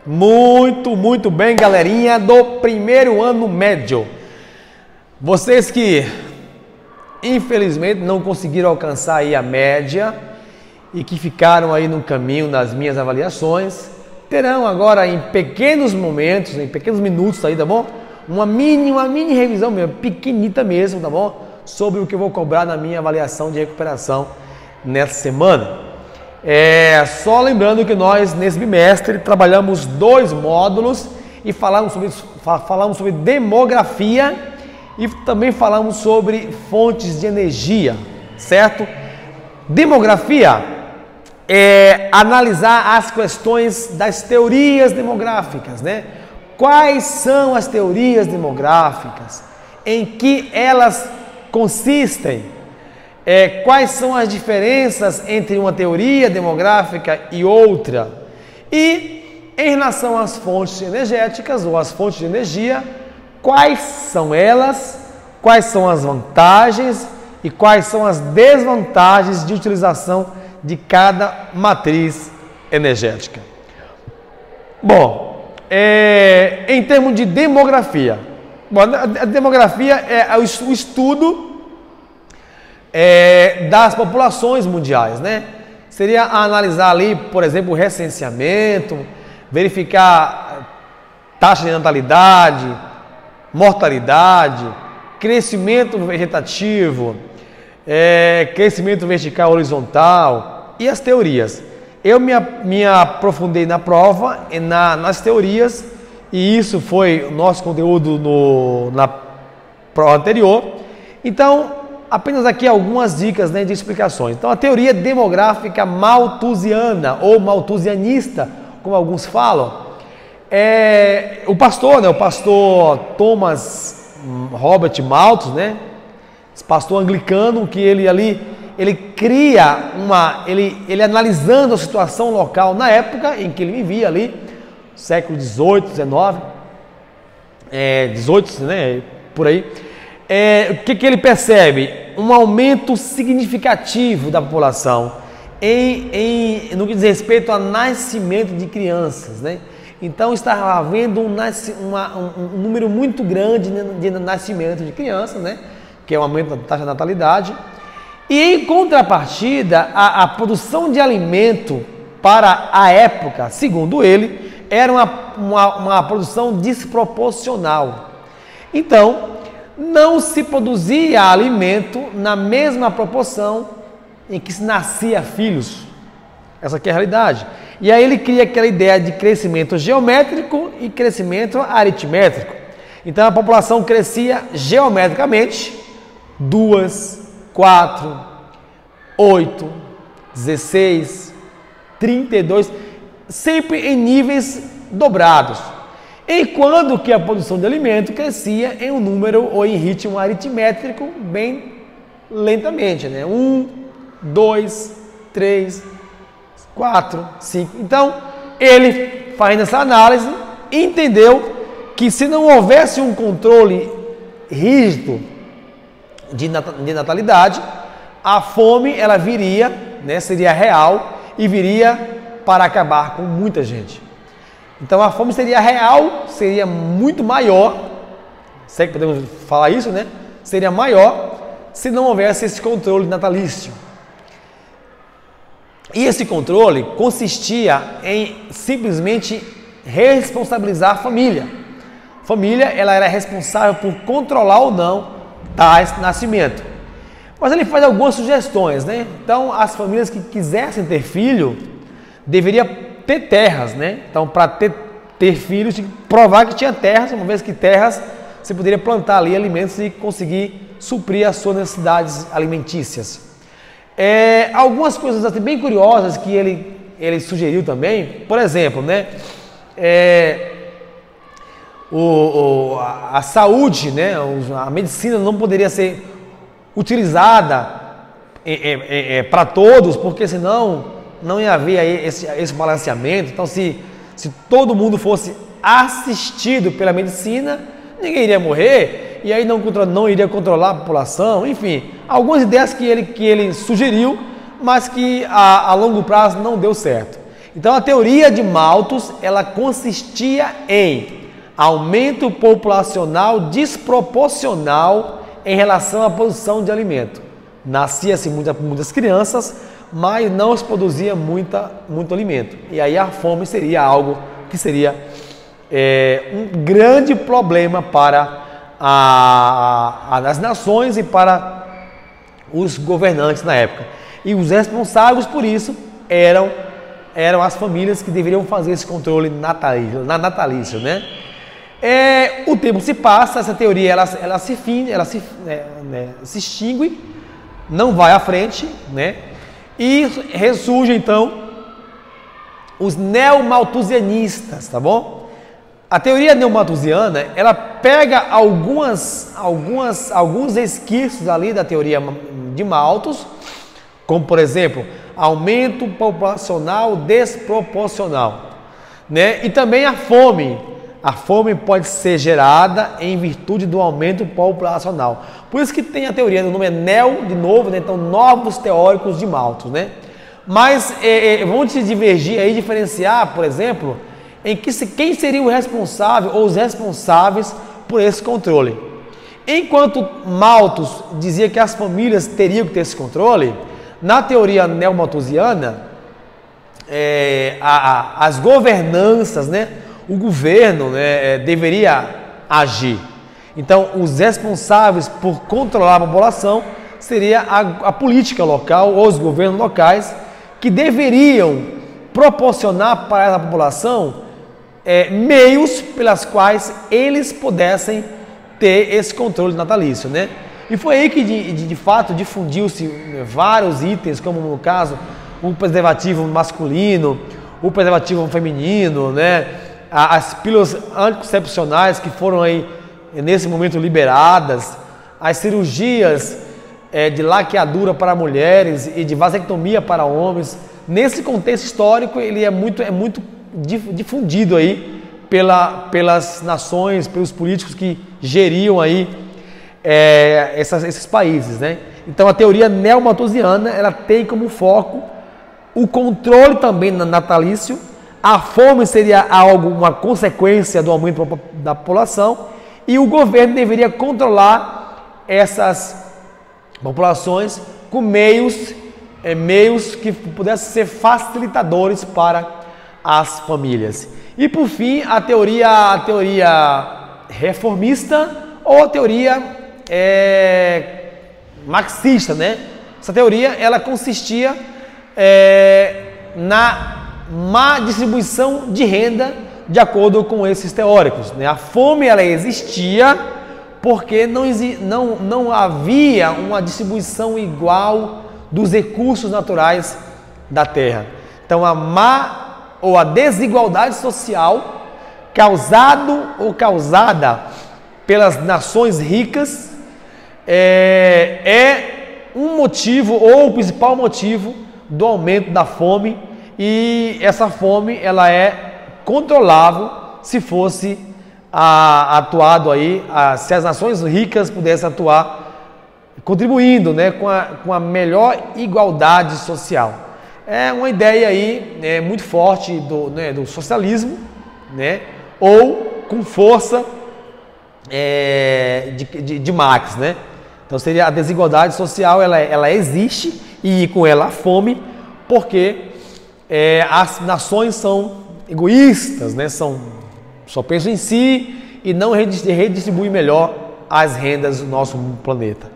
Muito bem, galerinha do primeiro ano médio. Vocês que infelizmente não conseguiram alcançar aí a média e que ficaram aí no caminho das minhas avaliações, terão agora em pequenos momentos, em pequenos minutos aí, tá bom? Uma mini revisão mesmo, pequenita mesmo, tá bom? Sobre o que eu vou cobrar na minha avaliação de recuperação nessa semana. Só lembrando que nós, nesse bimestre, trabalhamos 2 módulos e falamos sobre demografia e também falamos sobre fontes de energia, certo? Demografia é analisar as questões das teorias demográficas, né? Quais são as teorias demográficas? Em que elas consistem? Quais são as diferenças entre uma teoria demográfica e outra? E em relação às fontes energéticas ou às fontes de energia, quais são elas, quais são as vantagens e quais são as desvantagens de utilização de cada matriz energética? Bom, em termos de demografia, a demografia é o estudo das populações mundiais, né? Seria analisar ali, por exemplo, o recenseamento, verificar taxa de natalidade, mortalidade, crescimento vegetativo, crescimento vertical horizontal e as teorias. Eu me aprofundei na prova, nas teorias, e isso foi o nosso conteúdo na prova anterior. Então, apenas aqui algumas dicas, né, de explicações. Então, a teoria demográfica malthusiana ou malthusianista, como alguns falam, o pastor Thomas Robert Malthus, né, esse pastor anglicano, que ele cria ele analisando a situação local na época em que ele vivia ali, século XVIII, XIX, XVIII, né, por aí. O que ele percebe? Um aumento significativo da população no que diz respeito ao nascimento de crianças, né? Então estava havendo um número muito grande de nascimento de crianças, né? Que é um aumento da taxa de natalidade. E em contrapartida, a produção de alimento para a época, segundo ele, era uma produção desproporcional. Então, não se produzia alimento na mesma proporção em que se nascia filhos. Essa aqui é a realidade. E aí ele cria aquela ideia de crescimento geométrico e crescimento aritmétrico. Então a população crescia geometricamente 2, 4, 8, 16, 32, sempre em níveis dobrados. Enquanto que a produção de alimento crescia em um número ou em ritmo aritmétrico bem lentamente, né? 1, 2, 3, 4, 5. Então, ele fazendo essa análise, entendeu que se não houvesse um controle rígido de natalidade, a fome ela viria, né? Seria real e viria para acabar com muita gente. Então a fome seria real, seria muito maior, sei que podemos falar isso, né? Seria maior se não houvesse esse controle natalício. E esse controle consistia em simplesmente responsabilizar a família. A família ela era responsável por controlar ou não tais nascimento. Mas ele faz algumas sugestões, né? Então as famílias que quisessem ter filho deveriam ter terras, né? Então, para ter filhos, tinha que provar que tinha terras, uma vez que terras você poderia plantar ali alimentos e conseguir suprir as suas necessidades alimentícias. Algumas coisas assim, bem curiosas que ele sugeriu também, por exemplo, né? A saúde, né? A medicina não poderia ser utilizada para todos, porque senão não ia haver aí esse balanceamento. Então, se todo mundo fosse assistido pela medicina, ninguém iria morrer, e aí não iria controlar a população. Enfim, algumas ideias que ele sugeriu, mas que a longo prazo não deu certo. Então a teoria de Malthus, ela consistia em aumento populacional desproporcional em relação à produção de alimento. Nascia-se muitas crianças, mas não se produzia muito alimento. E aí a fome seria algo que seria um grande problema para as nações e para os governantes na época. E os responsáveis por isso eram as famílias que deveriam fazer esse controle natalício, né? O tempo se passa, essa teoria ela se extingue, não vai à frente, né? E ressurge então os neomalthusianistas, tá bom? A teoria neomalthusiana, ela pega alguns resquícios ali da teoria de Malthus, como por exemplo, aumento populacional desproporcional, né? E também a fome. A fome pode ser gerada em virtude do aumento populacional. Por isso que tem a teoria, o nome é neo, de novo, né? Então novos teóricos de Malthus, né? Mas vamos divergir aí, diferenciar, por exemplo, em quem seria o responsável ou os responsáveis por esse controle. Enquanto Malthus dizia que as famílias teriam que ter esse controle, na teoria neomalthusiana, as governanças, né, o governo, né, deveria agir. Então, os responsáveis por controlar a população seria a política local ou os governos locais, que deveriam proporcionar para a população meios pelas quais eles pudessem ter esse controle natalício, né? E foi aí que de fato difundiu-se vários itens, como no caso o preservativo masculino, o preservativo feminino, né? As pílulas anticoncepcionais que foram aí nesse momento liberadas, as cirurgias de laqueadura para mulheres e de vasectomia para homens. Nesse contexto histórico, ele é muito difundido aí pelas nações, pelos políticos que geriam aí esses países, né? Então a teoria neomalthusiana, ela tem como foco o controle também natalício. A fome seria uma consequência do aumento da população, e o governo deveria controlar essas populações com meios que pudessem ser facilitadores para as famílias. E por fim, a teoria reformista ou a teoria marxista, né? Essa teoria, ela consistia na má distribuição de renda, de acordo com esses teóricos, né? A fome, ela existia porque não havia uma distribuição igual dos recursos naturais da terra. Então a desigualdade social causada pelas nações ricas é um motivo, ou o principal motivo, do aumento da fome. E essa fome, ela é controlável se fosse atuado aí, se as nações ricas pudessem atuar contribuindo, né, com a melhor igualdade social. É uma ideia aí muito forte do socialismo, né, ou com força de Marx, né? Então seria a desigualdade social, ela existe, e com ela a fome, porque as nações são egoístas, né? Só pensam em si e não redistribuem melhor as rendas do nosso planeta.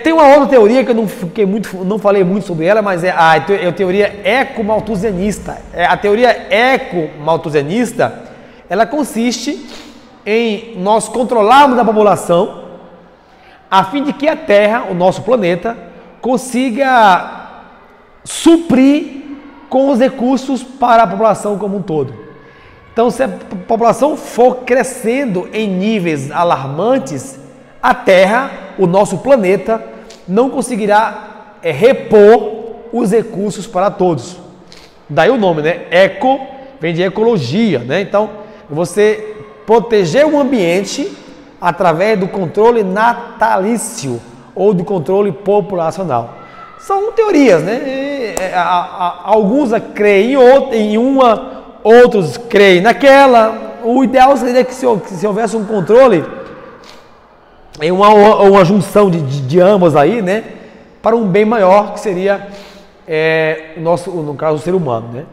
Tem uma outra teoria que eu não falei muito sobre ela, mas é a teoria eco-malthusianista. A teoria eco-malthusianista, ela consiste em nós controlarmos a população a fim de que a Terra, o nosso planeta, consiga suprir com os recursos para a população como um todo. Então, se a população for crescendo em níveis alarmantes, a Terra, o nosso planeta, não conseguirá repor os recursos para todos. Daí o nome, né? Eco vem de ecologia, né? Então, você proteger o ambiente através do controle natalício ou do controle populacional. São teorias, né? Alguns creem em uma, outros creem naquela. O ideal seria que se houvesse um controle, em uma junção de ambas aí, né? Para um bem maior, que seria no caso, o ser humano, né?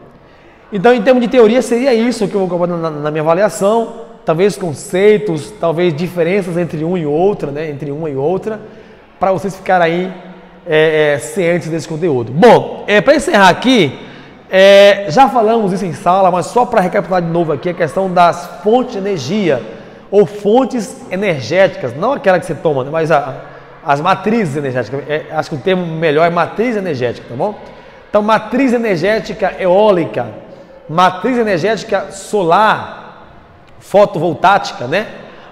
Então, em termos de teoria, seria isso que eu vou colocar na minha avaliação. Talvez conceitos, talvez diferenças entre uma e outra, né? Entre uma e outra, para vocês ficarem aí cientes desse conteúdo. Bom, para encerrar aqui, já falamos isso em sala, mas só para recapitular de novo aqui a questão das fontes de energia, ou fontes energéticas, não aquela que você toma, né? Mas as matrizes energéticas. Acho que o termo melhor é matriz energética, tá bom? Então, matriz energética eólica, matriz energética solar, fotovoltaica, né?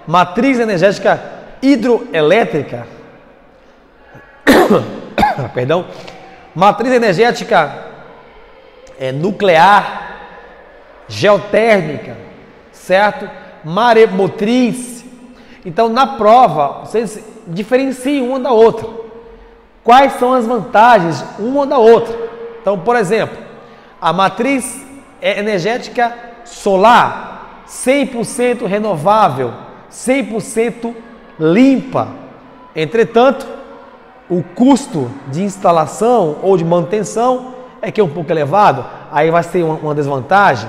Matriz energética hidroelétrica, perdão, matriz energética nuclear, geotérmica, certo? Maremotriz. Então, na prova, vocês diferenciam uma da outra. Quais são as vantagens uma da outra? Então, por exemplo, a matriz energética solar, 100% renovável, 100% limpa. Entretanto, o custo de instalação ou de manutenção é um pouco elevado, aí vai ter uma desvantagem.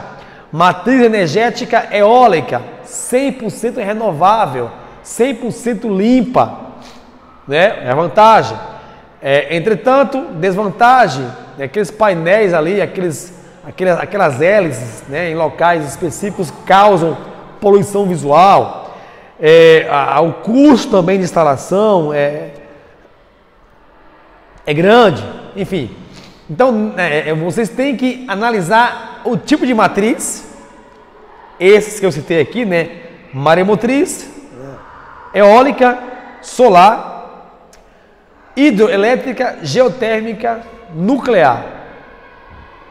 Matriz energética eólica, 100% renovável, 100% limpa, né? É a vantagem. Entretanto, desvantagem, aqueles painéis ali, aquelas hélices, né, em locais específicos causam poluição visual. O custo também de instalação é grande, enfim. Então, vocês têm que analisar o tipo de matriz, esses que eu citei aqui, né? Maremotriz, eólica, solar, hidroelétrica, geotérmica, nuclear.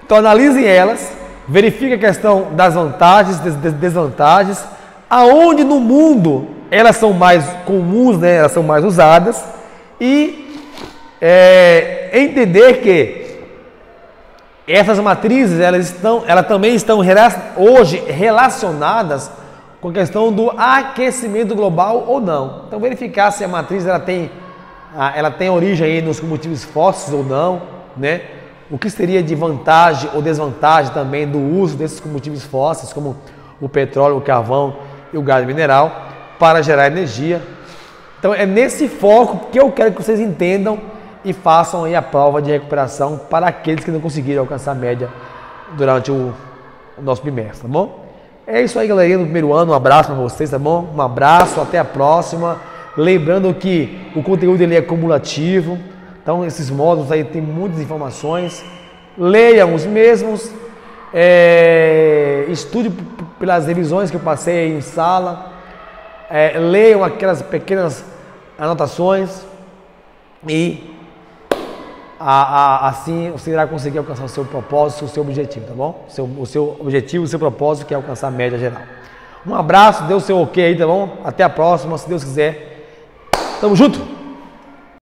Então, analisem elas, verifiquem a questão das vantagens, das desvantagens, aonde no mundo elas são mais comuns, né? Elas são mais usadas, e entender que essas matrizes, elas também estão hoje relacionadas com a questão do aquecimento global ou não. Então, verificar se a matriz ela tem origem aí nos combustíveis fósseis ou não, né? O que seria de vantagem ou desvantagem também do uso desses combustíveis fósseis, como o petróleo, o carvão e o gás mineral, para gerar energia. Então, é nesse foco que eu quero que vocês entendam e façam aí a prova de recuperação para aqueles que não conseguiram alcançar a média durante o nosso bimestre, tá bom? É isso aí, galerinha do primeiro ano. Um abraço para vocês, tá bom? Um abraço, até a próxima. Lembrando que o conteúdo ele é cumulativo, então esses módulos aí tem muitas informações. Leiam os mesmos, estude pelas revisões que eu passei aí em sala, leiam aquelas pequenas anotações e assim você irá conseguir alcançar o seu propósito, o seu objetivo, tá bom? O seu objetivo, o seu propósito, que é alcançar a média geral. Um abraço, dê o seu ok aí, tá bom? Até a próxima, se Deus quiser. Tamo junto!